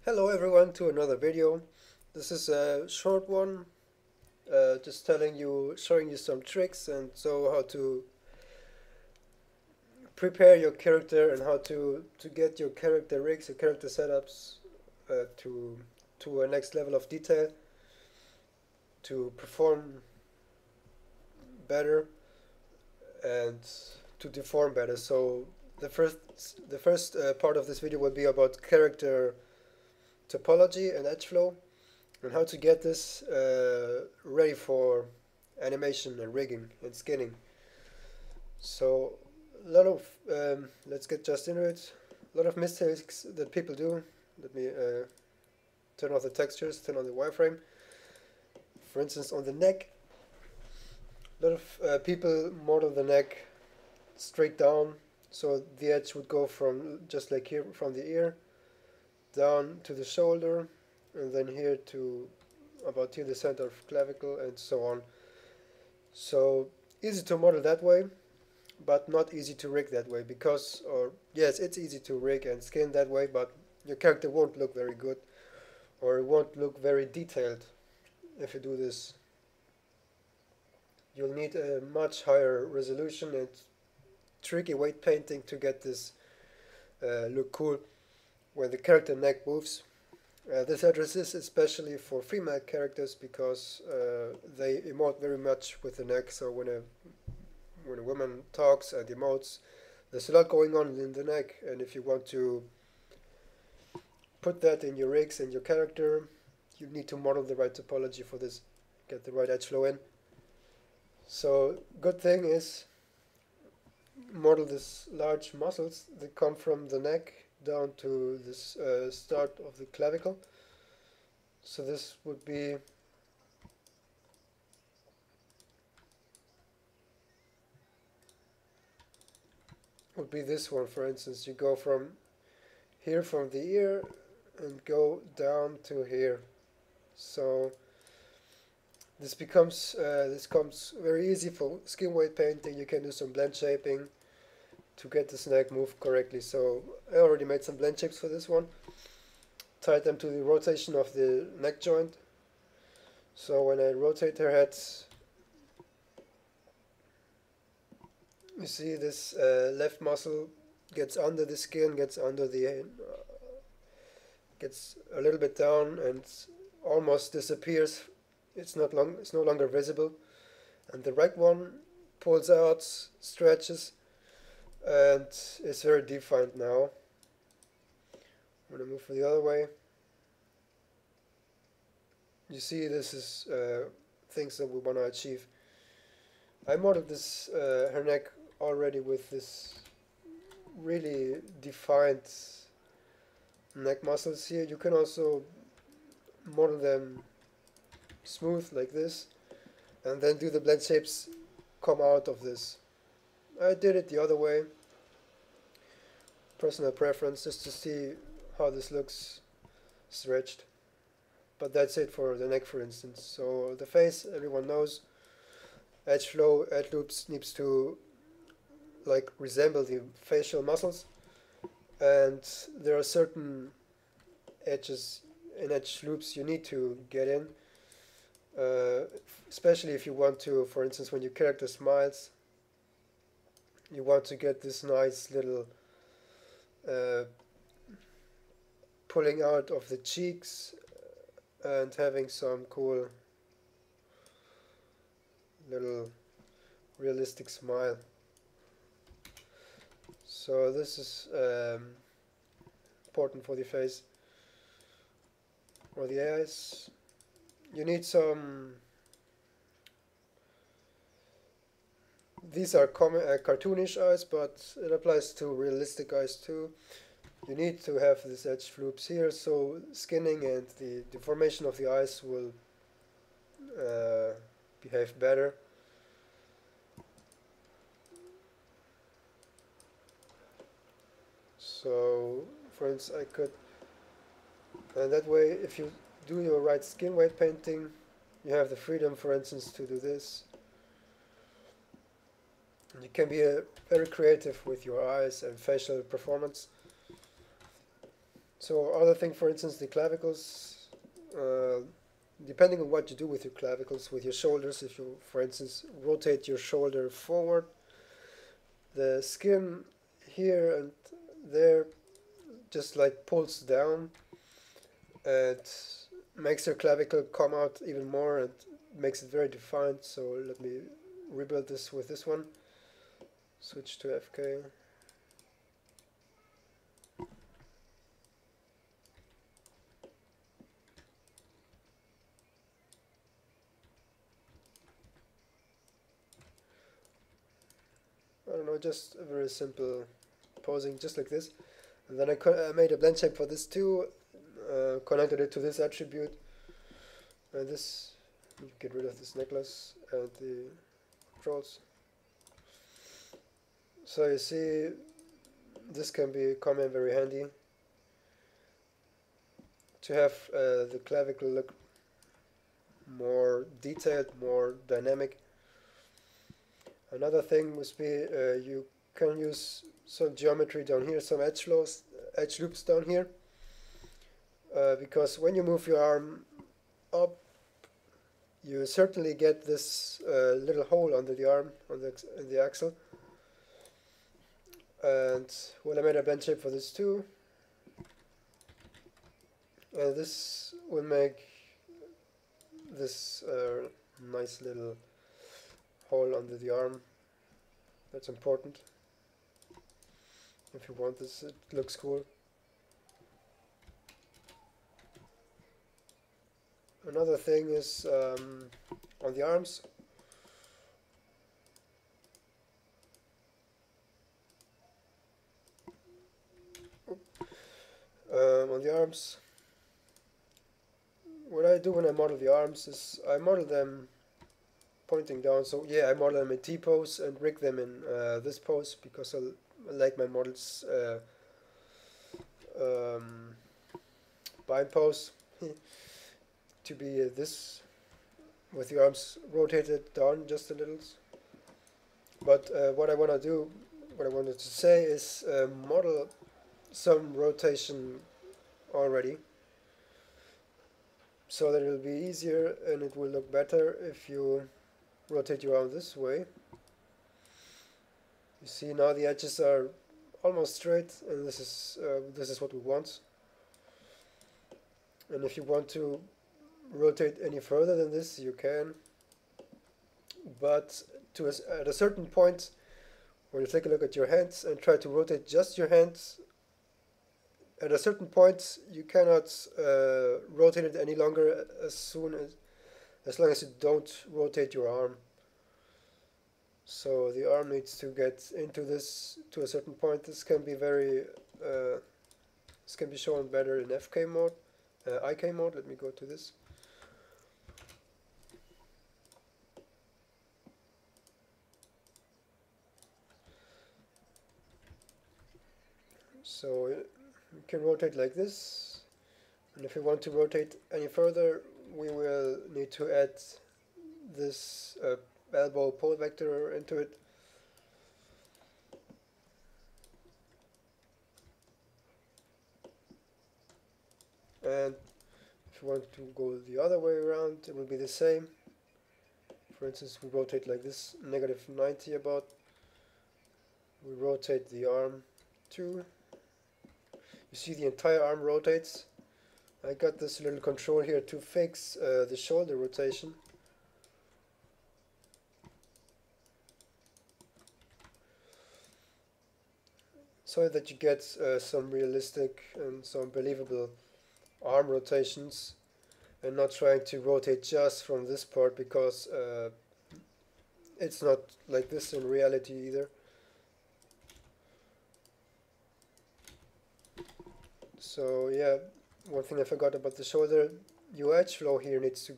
Hello everyone to another video. This is a short one, just showing you some tricks and so how to prepare your character and how to get your character rigs, your character setups to a next level of detail to perform better and to deform better. So the first part of this video will be about character topology and edge flow, and how to get this ready for animation and rigging and skinning. So let's get just into it. A lot of mistakes that people do. Let me turn off the textures, turn on the wireframe. For instance, on the neck, a lot of people model the neck straight down, so the edge would go from just like here from the ear down to the shoulder, and then here to about here the center of clavicle, and so on. So easy to model that way, but not easy to rig that way, because, or yes, it's easy to rig and skin that way, but your character won't look very good, or it won't look very detailed if you do this. You'll need a much higher resolution and tricky weight painting to get this look cool when the character neck moves. This addresses especially for female characters because they emote very much with the neck. So when a woman talks and emotes, there's a lot going on in the neck, and if you want to put that in your rigs and your character, you need to model the right topology for this, get the right edge flow in. So good thing is model these large muscles that come from the neck down to this start of the clavicle. So this would be this one, for instance. You go from here from the ear and go down to here. So this becomes very easy for skin weight painting. You can do some blend shaping to get this neck move correctly. So I already made some blend shapes for this one. Tied them to the rotation of the neck joint. So when I rotate her head, you see this left muscle gets under the skin, gets a little bit down and almost disappears. It's no longer visible. And the right one pulls out, stretches, and is very defined now. I'm going to move the other way. You see, this is things that we want to achieve. I modeled this her neck already with this really defined neck muscles here. You can also model them smooth like this, and then do the blend shapes come out of this. I did it the other way, personal preference, just to see how this looks stretched. But that's it for the neck, for instance. So the face, everyone knows. Edge flow, edge loops needs to like resemble the facial muscles, and there are certain edges in edge loops you need to get in, especially if you want to, for instance, when your character smiles, you want to get this nice little pulling out of the cheeks and having some cool little realistic smile. So this is important for the face or the eyes. You need some, these are cartoonish eyes, but it applies to realistic eyes too. You need to have these edge loops here, so skinning and the deformation of the eyes will behave better. So, for instance, I could, and that way, if you do your right skin weight painting, you have the freedom, for instance, to do this. And you can be very creative with your eyes and facial performance. So other thing, for instance, the clavicles, depending on what you do with your clavicles, with your shoulders, if you, for instance, rotate your shoulder forward, the skin here and there just like pulls down and makes your clavicle come out even more and makes it very defined. So let me rebuild this with this one. Switch to FK. I don't know, just a very simple posing, just like this. And then I made a blend shape for this too, connected it to this attribute. And this, get rid of this necklace and the controls. So you see, this can come in very handy to have the clavicle look more detailed, more dynamic. Another thing must be you can use some geometry down here, some edge loops down here, because when you move your arm up, you certainly get this little hole under the arm, on the axle. And well, I made a blend shape for this too, and this will make this nice little hole under the arm. That's important. If you want this, it looks cool. Another thing is on the arms. On the arms, what I do when I model the arms is I model them pointing down. So yeah, I model them in T pose and rig them in this pose because I like my models bind pose to be this, with the arms rotated down just a little. But what I wanted to say is model some rotation already, so that it will be easier and it will look better if you rotate your arm this way. You see now the edges are almost straight, and this is what we want. And if you want to rotate any further than this, you can. But at a certain point, when you take a look at your hands and try to rotate just your hands, at a certain point you cannot rotate it any longer as long as you don't rotate your arm. So the arm needs to get into this to a certain point. This can be this can be shown better in FK mode, IK mode. Let me go to this. So we can rotate like this, and if we want to rotate any further, we will need to add this elbow pole vector into it. And if you want to go the other way around, it will be the same. For instance, we rotate like this, -90 about. We rotate the arm too. You see the entire arm rotates. I got this little control here to fix the shoulder rotation. So that you get some realistic and some believable arm rotations, and not trying to rotate just from this part, because it's not like this in reality either. So yeah, one thing I forgot about the shoulder, your edge flow here needs to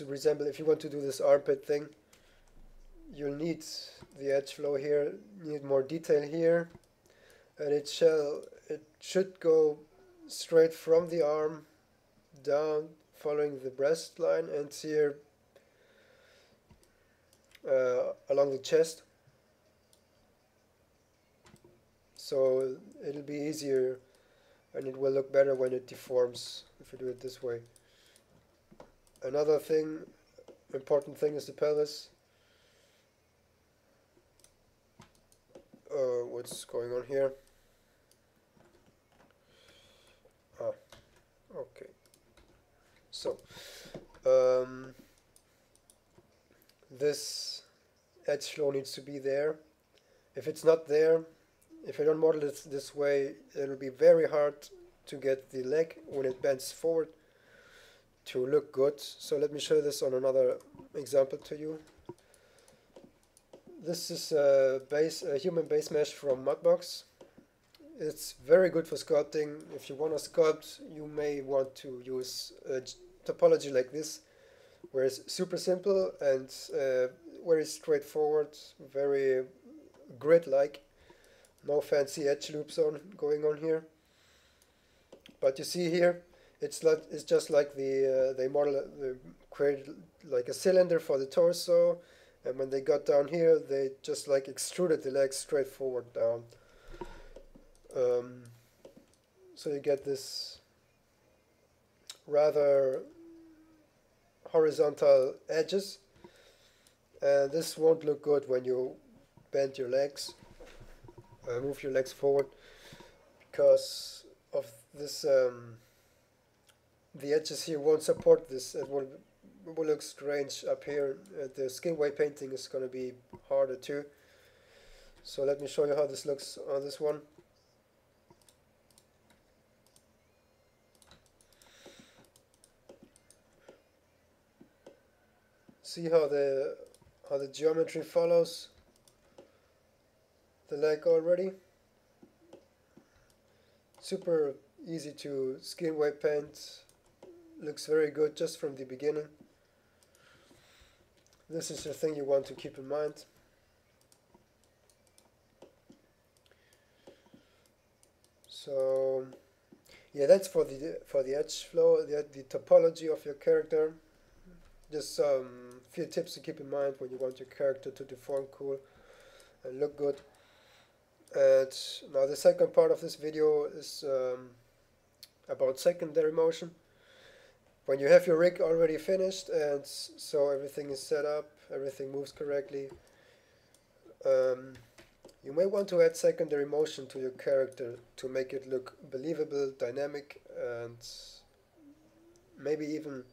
resemble, if you want to do this armpit thing, you'll need the edge flow here, you need more detail here, and it should go straight from the arm down, following the breast line, and here along the chest. So it'll be easier and it will look better when it deforms if you do it this way. Another thing, important thing, is the pelvis. What's going on here? Ah, okay. So, this edge flow needs to be there. If it's not there, if you don't model it this way, it'll be very hard to get the leg when it bends forward to look good. So let me show this on another example to you. This is a human base mesh from Mudbox. It's very good for sculpting. If you want to sculpt, you may want to use a topology like this, where it's super simple and very straightforward, very grid-like. No fancy edge loops going on here. But you see here, it's just like they created like a cylinder for the torso, and when they got down here, they just like extruded the legs straight forward down. So you get this rather horizontal edges, and this won't look good when you bend your legs, move your legs forward, because of this. The edges here won't support this. It will look strange up here. The skin weight painting is going to be harder too. So let me show you how this looks on this one. See how the geometry follows the leg already. Super easy to skin weight paint. Looks very good just from the beginning. This is the thing you want to keep in mind. So yeah, that's for the edge flow, the topology of your character. Just some few tips to keep in mind when you want your character to deform cool and look good. And now the second part of this video is about secondary motion. When you have your rig already finished and so everything is set up, everything moves correctly, you may want to add secondary motion to your character to make it look believable, dynamic, and maybe even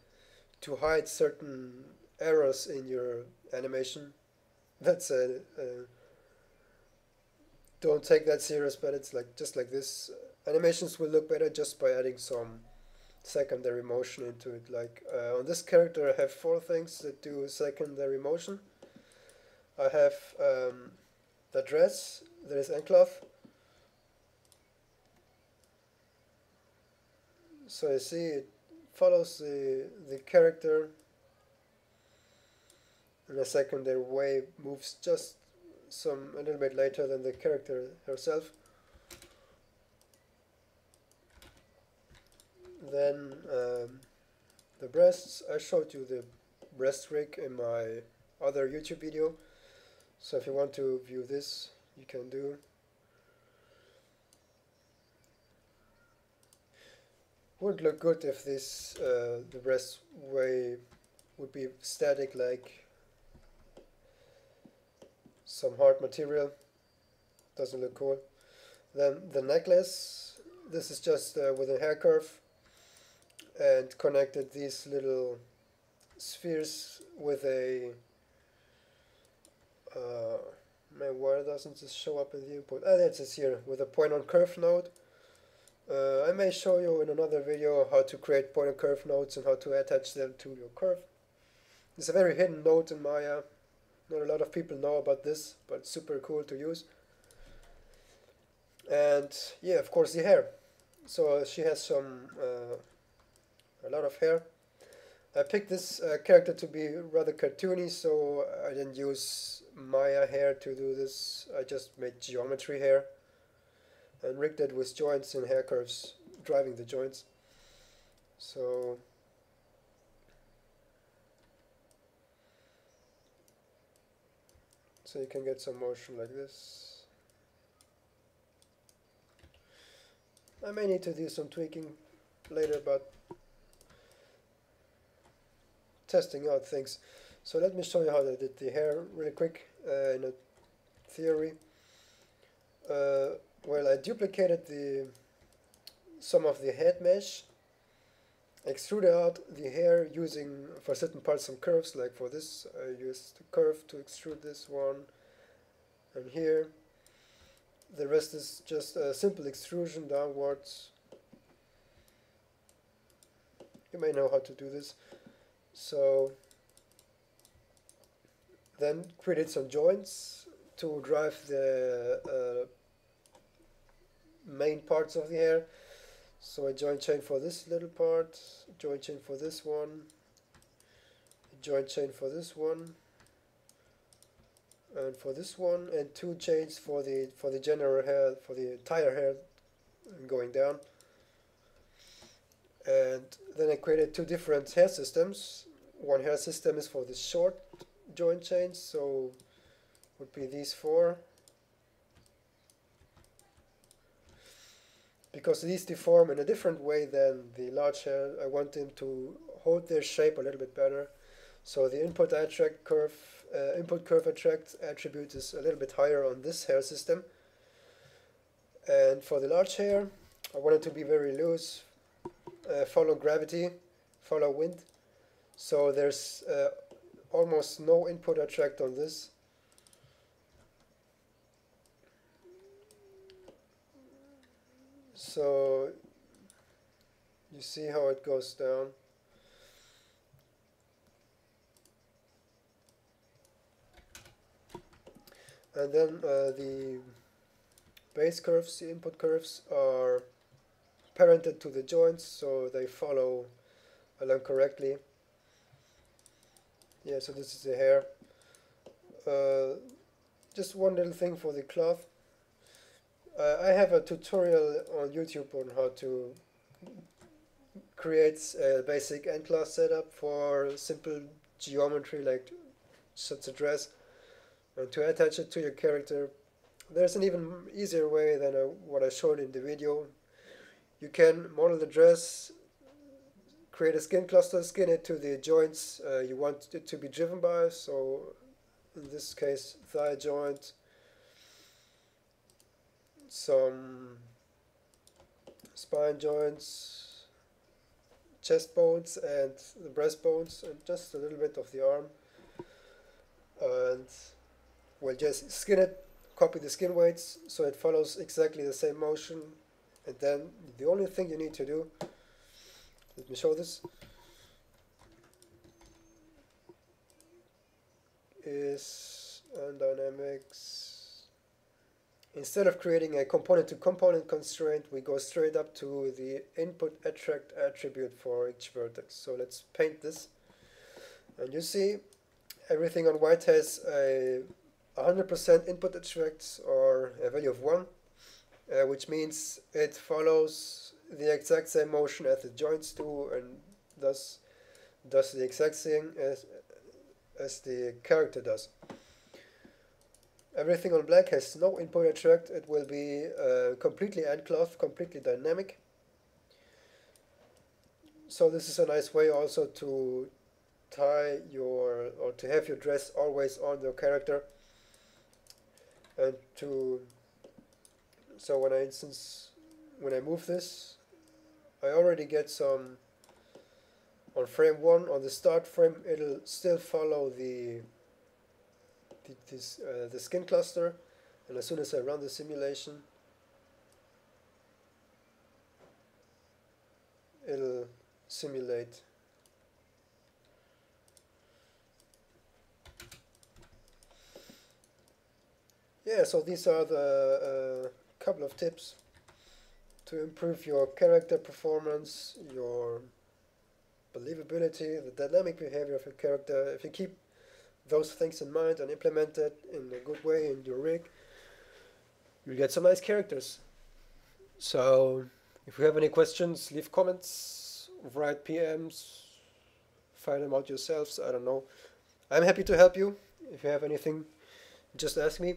to hide certain errors in your animation. That's don't take that serious, but it's like just like this. Animations will look better just by adding some secondary motion into it. Like on this character, I have 4 things that do secondary motion. I have the dress, there is encloth. So you see it follows the character in a secondary way, moves just a little bit later than the character herself. Then the breasts, I showed you the breast rig in my other YouTube video, so if you want to view this, you can do. Would look good if this the breast way would be static, like some hard material. Doesn't look cool. Then the necklace, this is just with a hair curve, and connected these little spheres with a man, why doesn't this show up in the input? Ah, that's it here, with a point on curve node. I may show you in another video how to create point on curve nodes and how to attach them to your curve. It's a very hidden node in Maya. Not a lot of people know about this, but it's super cool to use. And yeah, of course the hair. So she has a lot of hair. I picked this character to be rather cartoony, so I didn't use Maya hair to do this. I just made geometry hair and rigged it with joints and hair curves driving the joints. So you can get some motion like this. I may need to do some tweaking later, but testing out things. So let me show you how I did the hair really quick in a theory. Well, I duplicated some of the head mesh, extruded out the hair using for certain parts some curves. Like for this, I used a curve to extrude this one, and here the rest is just a simple extrusion downwards. You may know how to do this. So then created some joints to drive the main parts of the hair. So a joint chain for this little part, joint chain for this one, a joint chain for this one, and for this one, and two chains for the general hair, for the entire hair going down. And then I created two different hair systems. One hair system is for the short joint chains, so would be these four. Because these deform in a different way than the large hair, I want them to hold their shape a little bit better. So the input curve attract attribute is a little bit higher on this hair system. And for the large hair, I want it to be very loose, follow gravity, follow wind. So there's almost no input attract on this. So you see how it goes down. And then the base curves, the input curves, are parented to the joints, so they follow along correctly. Yeah, so this is the hair. Just one little thing for the cloth. I have a tutorial on YouTube on how to create a basic end cloth setup for simple geometry like such a dress, and to attach it to your character. There's an even easier way than what I showed in the video. You can model the dress, create a skin cluster, skin it to the joints you want it to be driven by. So in this case, thigh joint, some spine joints, chest bones, and the breastbones, and just a little bit of the arm. And we'll just skin it, copy the skin weights so it follows exactly the same motion. And then the only thing you need to do, let me show this, is on dynamics. Instead of creating a component to component constraint, we go straight up to the input attract attribute for each vertex. So let's paint this. And you see everything on white has a 100% input attracts, or a value of 1, which means it follows the exact same motion as the joints do, and thus does the exact same as the character does. Everything on black has no input attract. It will be completely end cloth, completely dynamic. So this is a nice way also to tie your, or to have your dress always on your character. And so when I move this, I already get some, on frame 1, on the start frame, it'll still follow the skin cluster, and as soon as I run the simulation, it'll simulate. Yeah, so these are the couple of tips to improve your character performance, your believability, the dynamic behavior of your character. If you keep those things in mind and implement it in a good way in your rig, you'll get some nice characters. So if you have any questions, leave comments, write PMs, find them out yourselves, I don't know. I'm happy to help you. If you have anything, just ask me.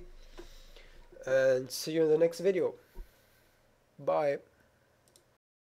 And see you in the next video. Bye.